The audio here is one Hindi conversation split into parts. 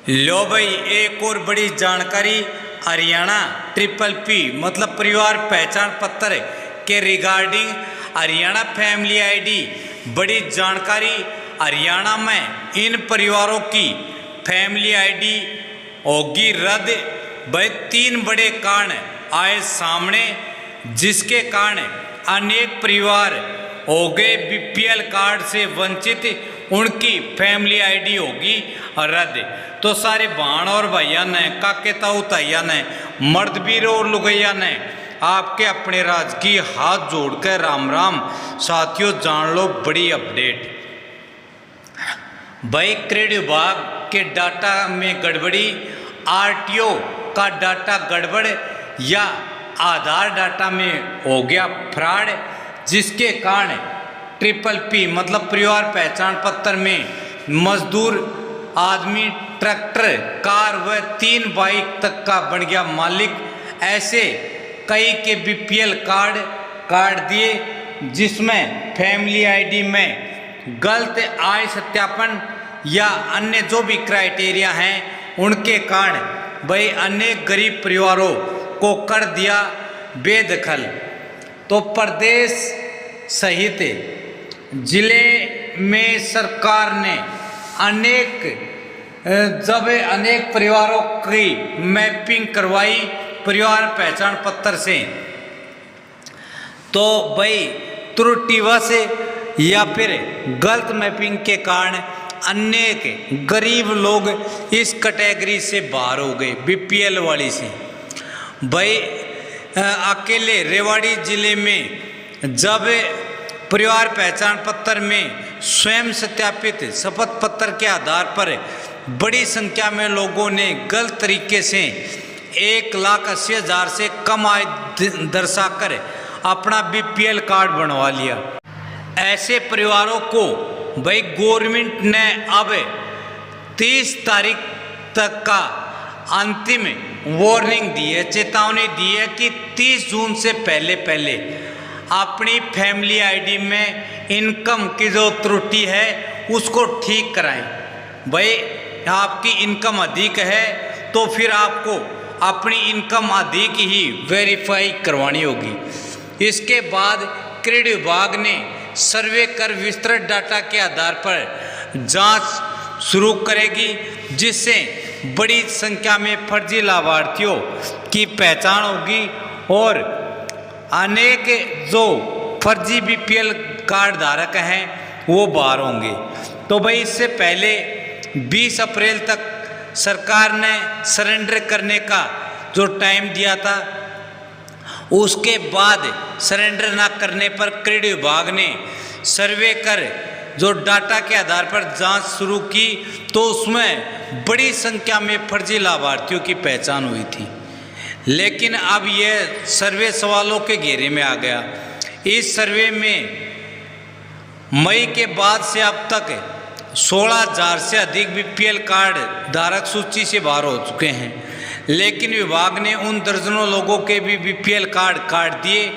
लो भाई, एक और बड़ी जानकारी हरियाणा ट्रिपल पी मतलब परिवार पहचान पत्र के रिगार्डिंग हरियाणा फैमिली आईडी। बड़ी जानकारी, हरियाणा में इन परिवारों की फैमिली आईडी होगी रद्द। भाई 3 बड़े कारण आए सामने, जिसके कारण अनेक परिवार हो गए बीपीएल कार्ड से वंचित। उनकी फैमिली आईडी होगी रद्द। तो सारे बहन और भैया ने, काके ताऊ ताइया ने, मर्द वीर और लुगैया ने आपके अपने राज की हाथ जोड़कर राम राम। साथियों, जान लो बड़ी अपडेट। भाई क्रेडिट विभाग के डाटा में गड़बड़ी, आरटीओ का डाटा गड़बड़ या आधार डाटा में हो गया फ्रॉड, जिसके कारण ट्रिपल पी मतलब परिवार पहचान पत्र में मजदूर आदमी ट्रैक्टर, कार व 3 बाइक तक का बन गया मालिक। ऐसे कई के बीपीएल कार्ड काट दिए, जिसमें फैमिली आईडी में गलत आय सत्यापन या अन्य जो भी क्राइटेरिया हैं, उनके कारण भाई अनेक गरीब परिवारों को कर दिया बेदखल। तो प्रदेश सहित जिले में सरकार ने अनेक परिवारों की मैपिंग करवाई परिवार पहचान पत्र से। तो भाई त्रुटिवश या फिर गलत मैपिंग के कारण अनेक गरीब लोग इस कैटेगरी से बाहर हो गए, बीपीएल वाली से। भाई अकेले रेवाड़ी जिले में जब परिवार पहचान पत्र में स्वयं सत्यापित शपथ पत्र के आधार पर बड़ी संख्या में लोगों ने गलत तरीके से 1,80,000 से कम आय दर्शाकर अपना बीपीएल कार्ड बनवा लिया। ऐसे परिवारों को भाई गवर्नमेंट ने अब 30 तारीख तक का अंतिम वार्निंग दी है, चेतावनी दी है कि 30 जून से पहले अपनी फैमिली आईडी में इनकम की जो त्रुटि है उसको ठीक कराएं। भाई आपकी इनकम अधिक है तो फिर आपको अपनी इनकम अधिक ही वेरीफाई करवानी होगी। इसके बाद क्रेडिट विभाग ने सर्वे कर विस्तृत डाटा के आधार पर जांच शुरू करेगी, जिससे बड़ी संख्या में फर्जी लाभार्थियों की पहचान होगी और अनेक जो फर्जी बीपीएल कार्ड धारक हैं वो बाहर होंगे। तो भाई इससे पहले 20 अप्रैल तक सरकार ने सरेंडर करने का जो टाइम दिया था, उसके बाद सरेंडर ना करने पर क्रेडिट विभाग ने सर्वे कर जो डाटा के आधार पर जांच शुरू की, तो उसमें बड़ी संख्या में फर्जी लाभार्थियों की पहचान हुई थी। लेकिन अब यह सर्वे सवालों के घेरे में आ गया। इस सर्वे में मई के बाद से अब तक 16,000 से अधिक बीपीएल कार्ड धारक सूची से बाहर हो चुके हैं। लेकिन विभाग ने उन दर्जनों लोगों के भी बीपीएल कार्ड काट दिए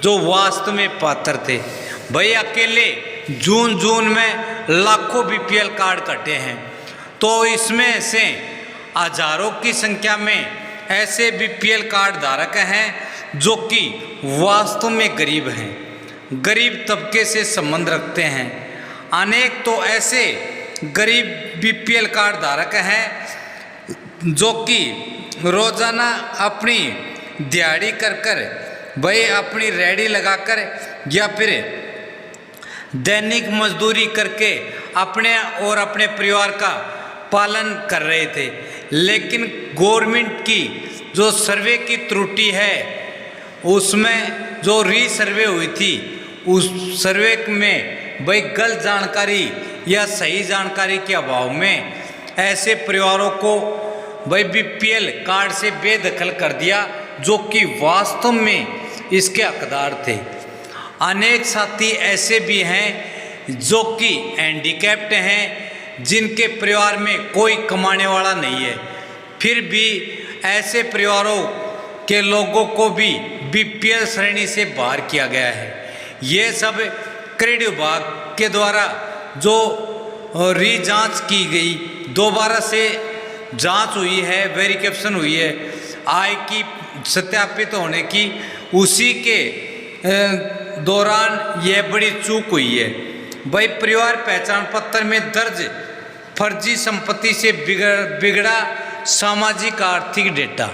जो वास्तव में पात्र थे। भाई अकेले जून में लाखों बीपीएल कार्ड कटे हैं। तो इसमें से हजारों की संख्या में ऐसे बीपीएल कार्ड धारक हैं जो कि वास्तव में गरीब हैं, गरीब तबके से संबंध रखते हैं। अनेक तो ऐसे गरीब बीपीएल कार्ड धारक हैं जो कि रोजाना अपनी दिहाड़ी कर भाई अपनी रेहड़ी लगाकर या फिर दैनिक मजदूरी करके अपने और अपने परिवार का पालन कर रहे थे। लेकिन गवर्नमेंट की जो सर्वे की त्रुटि है, उसमें जो रीसर्वे हुई थी, उस सर्वे में भाई गलत जानकारी या सही जानकारी के अभाव में ऐसे परिवारों को भाई बीपीएल कार्ड से बेदखल कर दिया, जो कि वास्तव में इसके हकदार थे। अनेक साथी ऐसे भी हैं जो कि हैंडीकैप्ड हैं, जिनके परिवार में कोई कमाने वाला नहीं है, फिर भी ऐसे परिवारों के लोगों को भी बीपीएल श्रेणी से बाहर किया गया है। ये सब क्रेडिट विभाग के द्वारा जो रीजांच की गई, दोबारा से जांच हुई है, वेरिफिकेशन हुई है आय की सत्यापित होने की, उसी के दौरान यह बड़ी चूक हुई है। भाई परिवार पहचान पत्र में दर्ज फर्जी संपत्ति से बिगड़ा सामाजिक आर्थिक डेटा।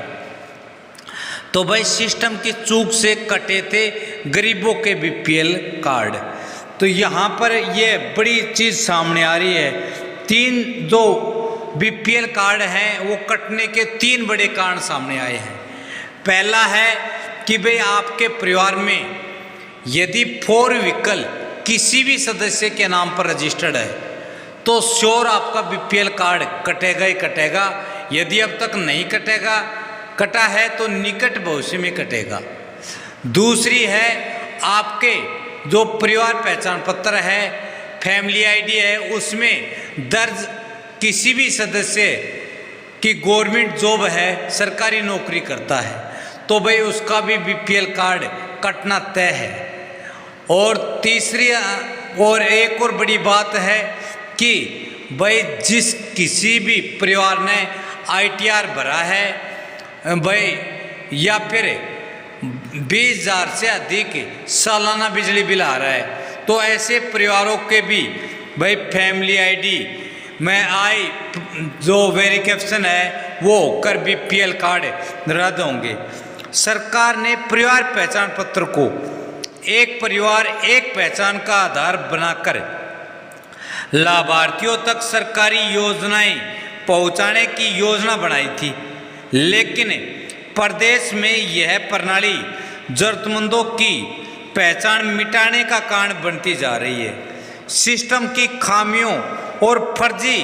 तो भाई सिस्टम की चूक से कटे थे गरीबों के बीपीएल कार्ड। तो यहाँ पर ये बड़ी चीज़ सामने आ रही है। 3 जो बीपीएल कार्ड हैं वो कटने के 3 बड़े कारण सामने आए हैं। पहला है कि भाई आपके परिवार में यदि 4 व्हीकल किसी भी सदस्य के नाम पर रजिस्टर्ड है तो श्योर आपका बीपीएल कार्ड कटेगा ही कटेगा। यदि अब तक नहीं कटा है तो निकट भविष्य में कटेगा। दूसरी है आपके जो परिवार पहचान पत्र है, फैमिली आईडी है, उसमें दर्ज किसी भी सदस्य की गवर्नमेंट जॉब है, सरकारी नौकरी करता है, तो भाई उसका भी बीपीएल कार्ड कटना तय है। और तीसरी और एक और बड़ी बात है कि भाई जिस किसी भी परिवार ने आईटीआर भरा है भाई या फिर 20,000 से अधिक सालाना बिजली बिल आ रहा है, तो ऐसे परिवारों के भी भाई फैमिली आईडी में आई जो वेरिफिकेशन है वो होकर बीपीएल कार्ड रद्द होंगे। सरकार ने परिवार पहचान पत्र को एक परिवार एक पहचान का आधार बनाकर लाभार्थियों तक सरकारी योजनाएं पहुंचाने की योजना बनाई थी, लेकिन प्रदेश में यह प्रणाली जरूरतमंदों की पहचान मिटाने का कारण बनती जा रही है। सिस्टम की खामियों और फर्जी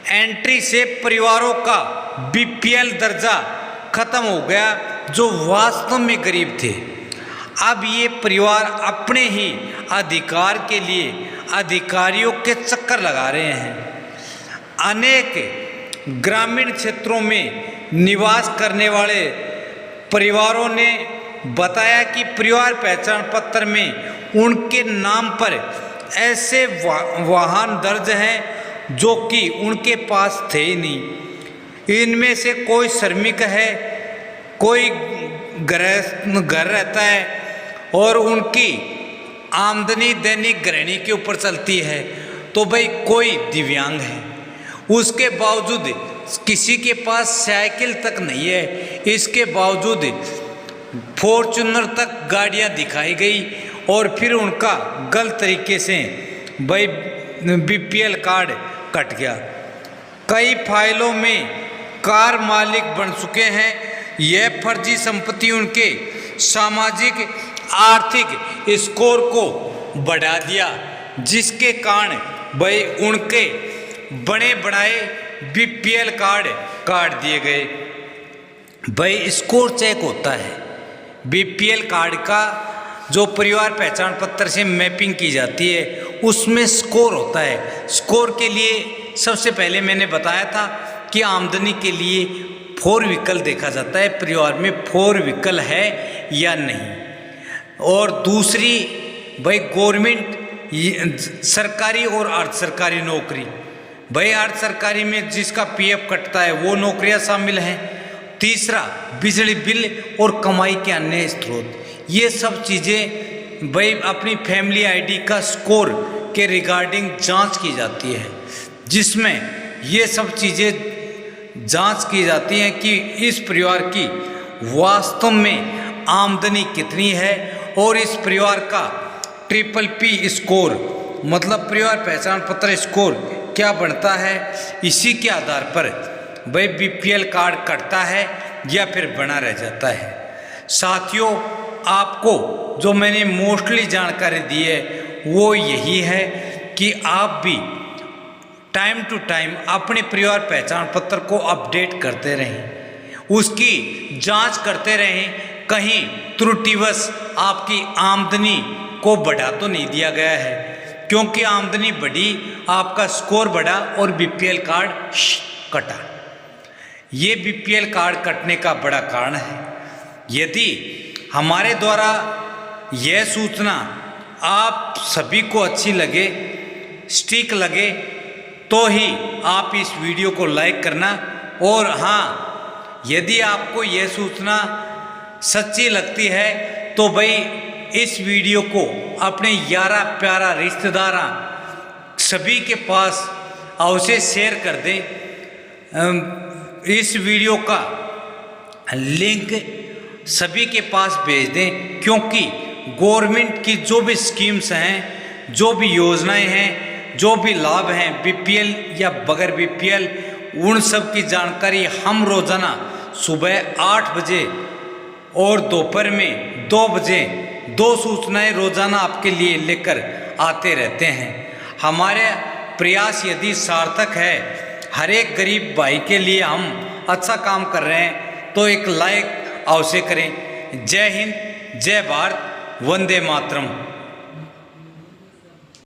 एंट्री से परिवारों का बीपीएल दर्जा खत्म हो गया जो वास्तव में गरीब थे। अब ये परिवार अपने ही अधिकार के लिए अधिकारियों के चक्कर लगा रहे हैं। अनेक ग्रामीण क्षेत्रों में निवास करने वाले परिवारों ने बताया कि परिवार पहचान पत्र में उनके नाम पर ऐसे वाहन दर्ज हैं जो कि उनके पास थे ही नहीं। इनमें से कोई श्रमिक है, कोई घर रहता है और उनकी आमदनी दैनिक गृहिणी के ऊपर चलती है, तो भाई कोई दिव्यांग है, उसके बावजूद किसी के पास साइकिल तक नहीं है, इसके बावजूद फॉर्च्यूनर तक गाड़ियां दिखाई गई और फिर उनका गलत तरीके से भाई बीपीएल कार्ड कट गया। कई फाइलों में कार मालिक बन चुके हैं। यह फर्जी संपत्ति उनके सामाजिक आर्थिक स्कोर को बढ़ा दिया, जिसके कारण भाई उनके बने बनाए बीपीएल कार्ड काट दिए गए। भाई स्कोर चेक होता है बीपीएल कार्ड का, जो परिवार पहचान पत्र से मैपिंग की जाती है उसमें स्कोर होता है। स्कोर के लिए सबसे पहले मैंने बताया था कि आमदनी के लिए 4 व्हीकल देखा जाता है, परिवार में 4 व्हीकल है या नहीं। और दूसरी भाई गवर्नमेंट सरकारी और अर्ध सरकारी नौकरी, भाई अर्ध सरकारी में जिसका पीएफ कटता है वो नौकरियां शामिल हैं। तीसरा बिजली बिल और कमाई के अन्य स्रोत, ये सब चीज़ें भाई अपनी फैमिली आईडी का स्कोर के रिगार्डिंग जांच की जाती है, जिसमें ये सब चीज़ें जांच की जाती हैं कि इस परिवार की वास्तव में आमदनी कितनी है और इस परिवार का PPP स्कोर मतलब परिवार पहचान पत्र स्कोर क्या बनता है। इसी के आधार पर भाई बीपीएल कार्ड कटता है या फिर बना रह जाता है। साथियों, आपको जो मैंने मोस्टली जानकारी दी है वो यही है कि आप भी टाइम टू टाइम अपने परिवार पहचान पत्र को अपडेट करते रहें, उसकी जांच करते रहें, कहीं त्रुटिवश आपकी आमदनी को बढ़ा तो नहीं दिया गया है, क्योंकि आमदनी बढ़ी, आपका स्कोर बढ़ा और बीपीएल कार्ड कटा। ये बीपीएल कार्ड कटने का बड़ा कारण है। यदि हमारे द्वारा यह सूचना आप सभी को अच्छी लगे, स्टिक लगे, तो ही आप इस वीडियो को लाइक करना और हाँ, यदि आपको यह सूचना सच्ची लगती है तो भाई इस वीडियो को अपने यारा प्यारा रिश्तेदारा सभी के पास अवश्य शेयर कर दें। इस वीडियो का लिंक सभी के पास भेज दें, क्योंकि गवर्नमेंट की जो भी स्कीम्स हैं, जो भी योजनाएं हैं, जो भी लाभ हैं बीपीएल या बगैर बीपीएल, उन सब की जानकारी हम रोज़ाना सुबह 8 बजे और दोपहर में 2 बजे 2 सूचनाएं रोज़ाना आपके लिए लेकर आते रहते हैं। हमारे प्रयास यदि सार्थक है, हर एक गरीब भाई के लिए हम अच्छा काम कर रहे हैं, तो एक लाइक अवश्य करें। जय हिंद, जय भारत, वंदे मातरम।